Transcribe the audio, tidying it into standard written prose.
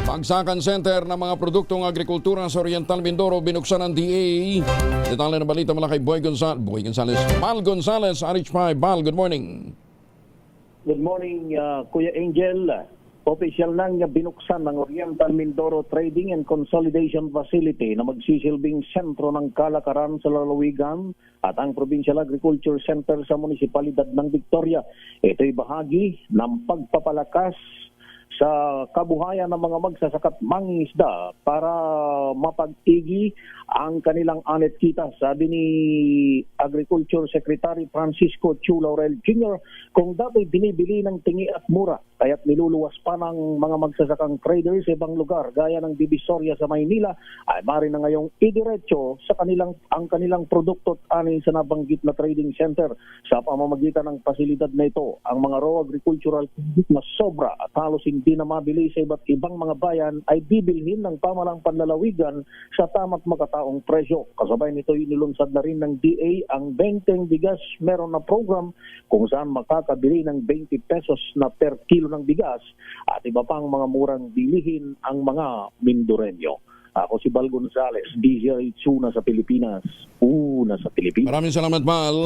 Bagsakan Center ng mga produktong agrikultura sa Oriental Mindoro binuksan ng DA. Detalye ng balita mula kay Mal Gonzales, RH5. Mal, good morning. Good morning, Kuya Angel. Opisyal nang binuksan ng Oriental Mindoro Trading and Consolidation Facility na magsisilbing sentro ng kalakaran sa lalawigan at ang Provincial Agriculture Center sa Munisipalidad ng Victoria. Ito'y bahagi ng pagpapalakas sa kabuhayan ng mga magsasaka't mangingisda para mapag-igi ang kanilang anet kita. Sabi ni Agriculture Secretary Francisco Chu Laurel Jr., kung dati binibili ng tingi at mura, kaya't niluluwas pa ng mga magsasakang traders sa ibang lugar gaya ng Divisoria sa Maynila, ay mari na ngayong idiretso sa ang kanilang produkto at ani sa nabanggit na trading center. Sa pamamagitan ng pasilidad na ito, ang mga raw agricultural na sobra at halos hindi na mabili sa iba't ibang mga bayan ay bibilhin ng pamalang panlalawigan sa tama't makataong presyo. Kasabay nito inilunsad na rin ng DA ang 20 bigas meron na program kung saan makakabili ng 20 pesos na per kilo ng bigas at iba pang mga murang bilihin ang mga Mindoreño. Ako si Mal Gonzales, DZRH, una sa Pilipinas. Una sa Pilipinas. Maraming salamat, Mal.